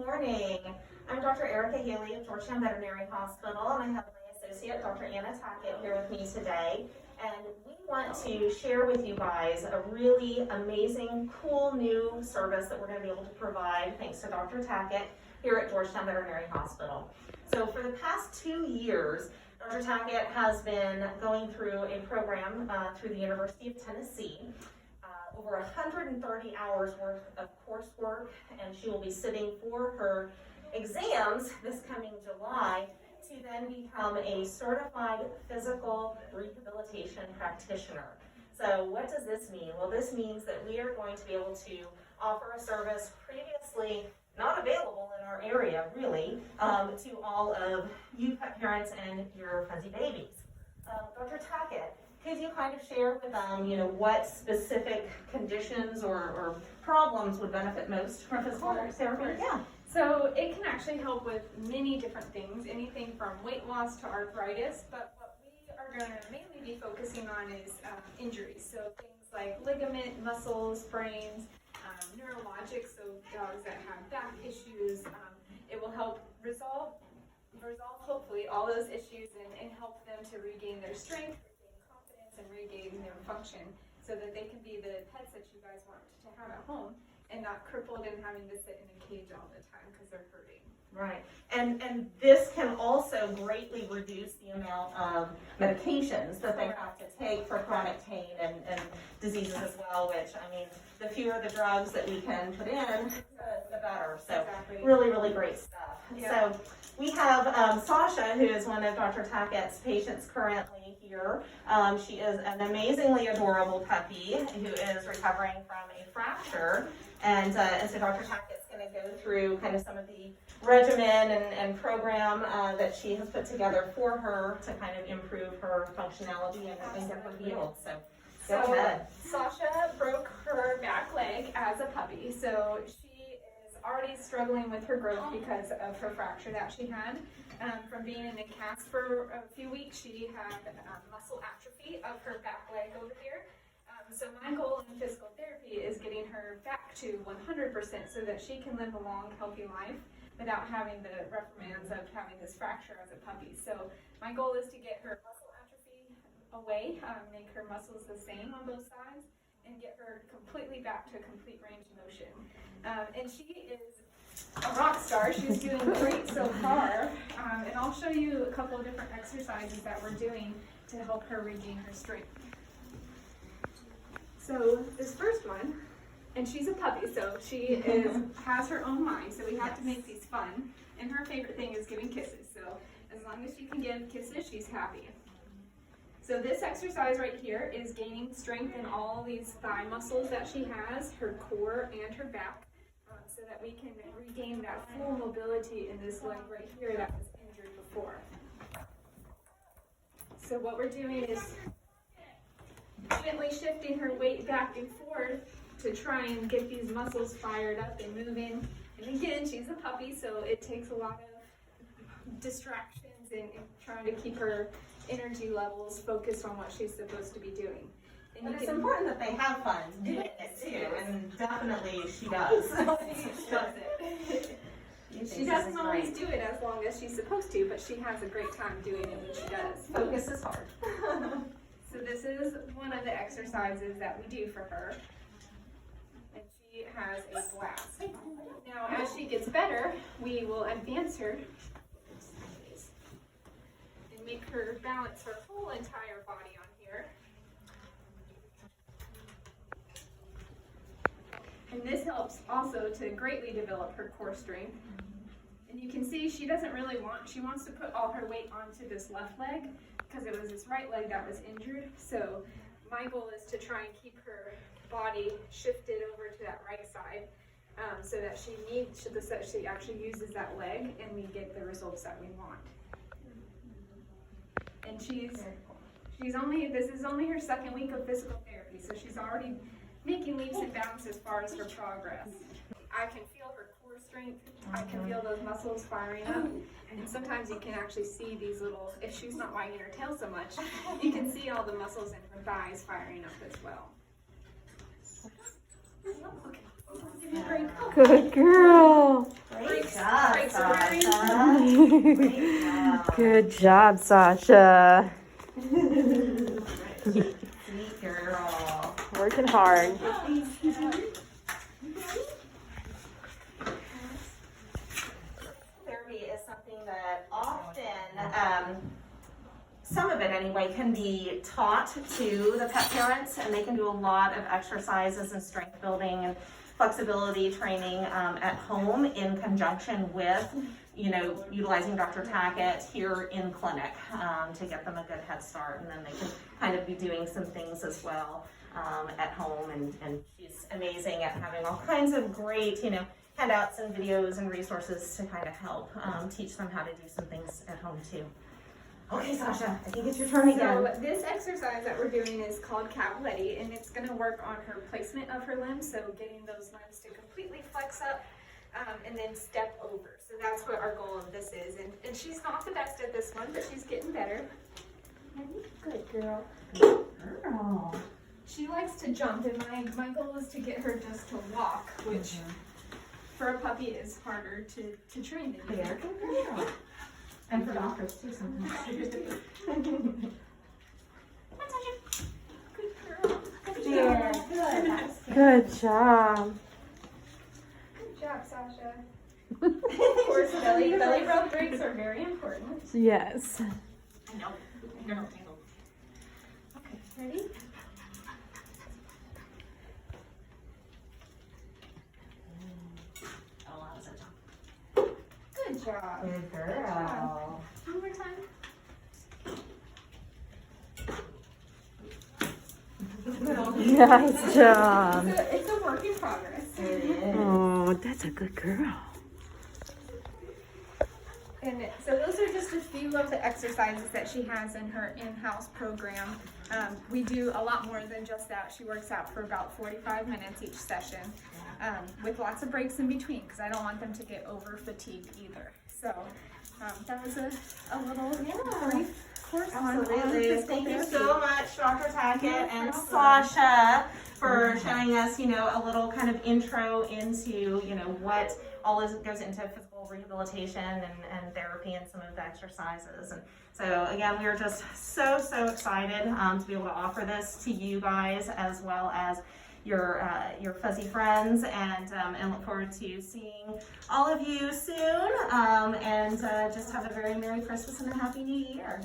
morning. I'm Dr. Erica Haley of Georgetown Veterinary Hospital, and I have my associate, Dr. Anna Tackett, here with me today. And we want to share with you guys a really amazing, cool new service that we're going to be able to provide thanks to Dr. Tackett here at Georgetown Veterinary Hospital. So for the past 2 years, Dr. Tackett has been going through a program through the University of Tennessee. Over 130 hours worth of coursework, and she will be sitting for her exams this coming July to then become a certified physical rehabilitation practitioner. So what does this mean? Well, this means that we are going to be able to offer a service previously not available in our area, really, to all of you pet parents and your fuzzy babies. Dr. Tackett, could you kind of share with them, what specific conditions or problems would benefit most from physical therapy? Yeah. So it can actually help with many different things, anything from weight loss to arthritis, but what we are going to mainly be focusing on is injuries. So things like ligament, muscles, sprains, neurologic, so dogs that have back issues. It will help resolve hopefully all those issues and help them to regain their strength, and regain their function so that they can be the pets that you guys want to have at home and not crippled and having to sit in a cage all the time because they're hurting. Right. And this can also greatly reduce the amount of medications that they have to take for chronic pain and diseases as well, which, the fewer the drugs that we can put in, the better. So exactly. Really, really great stuff. Yeah. So we have Sasha, who is one of Dr. Tackett's patients currently here. She is an amazingly adorable puppy who is recovering from a fracture. And so Dr. Tackett's going to go through kind of some of the regimen and program that she has put together for her to kind of improve her functionality and get her healed. So go ahead. Sasha broke her back leg as a puppy. So she is already struggling with her growth because of her fracture that she had. From being in a cast for a few weeks, she had muscle atrophy of her back leg over here. So my goal in physical therapy is getting her back to 100% so that she can live a long, healthy life without having the reprimands of having this fracture as a puppy. So my goal is to get her muscle atrophy away, make her muscles the same on both sides, and get her completely back to a complete range of motion. And she is a rock star. She's doing great so far. And I'll show you a couple of different exercises that we're doing to help her regain her strength. So this first one, and she's a puppy, so she has her own mind, so we have to make these fun. And her favorite thing is giving kisses, so as long as she can give kisses, she's happy. So this exercise right here is gaining strength in all these thigh muscles that she has, her core and her back, so that we can regain that full mobility in this leg right here that was injured before. So what we're doing is gently shifting her weight back and forth to try and get these muscles fired up and moving. And again, she's a puppy, so it takes a lot of distractions and trying to keep her energy levels focused on what she's supposed to be doing. And it's important that they have fun doing it too, and definitely she does. She does it. She doesn't always do it as long as she's supposed to, but she has a great time doing it when she does. Focus is hard. So this is one of the exercises that we do for her, and she has a blast. Now, as she gets better, we will advance her and make her balance her whole entire body on here. And this helps also to greatly develop her core strength. And you can see she doesn't really she wants to put all her weight onto this left leg because it was this right leg that was injured. So my goal is to try and keep her body shifted over to that right side so that she actually uses that leg and we get the results that we want. And this is only her second week of physical therapy, so she's already making leaps and bounds as far as her progress. I can feel her core strength. I can feel those muscles firing up. And sometimes you can actually see these little, if she's not wagging her tail so much, you can see all the muscles in her thighs firing up as well. Good girl. Great job. Great job. Good job, Sasha. Sweet girl. Working hard. Therapy is something that often, some of it anyway, can be taught to the pet parents, and they can do a lot of exercises and strength building and flexibility training at home in conjunction with, utilizing Dr. Tackett here in clinic to get them a good head start, and then they can kind of be doing some things as well at home, and she's amazing at having all kinds of great, handouts and videos and resources to kind of help teach them how to do some things at home too. Okay, Sasha, I think it's your turn again. So this exercise that we're doing is called cavaletti, and it's going to work on her placement of her limbs, so getting those limbs to completely flex up and then step over. So that's what our goal of this is. And she's not the best at this one, but she's getting better. Good girl. Good girl. She likes to jump, and my goal is to get her just to walk, which for a puppy is harder to train than There, good girl. And for doctors too sometimes. Good girl. Yeah, good. That's good. Good job. Good job, Sasha. Of course, belly rub breaks are very important. Yes. I know. Okay, ready? Oh, that was a jump. Good job. Good girl. One more time. Nice job. It's a work in progress. It is. Oh, that's a good girl. And so those are just a few of the exercises that she has in her in-house program. We do a lot more than just that. She works out for about 45 minutes each session with lots of breaks in between, because I don't want them to get over fatigued either. So that was a little brief course on Absolutely. physical Thank you therapy. so much, Dr. Tackett and problem. Sasha, for showing us, a little kind of intro into, what all goes into physical rehabilitation and therapy and some of the exercises. And so again, we are just so excited to be able to offer this to you guys as well as your fuzzy friends, and look forward to seeing all of you soon. And just have a very Merry Christmas and a Happy New Year.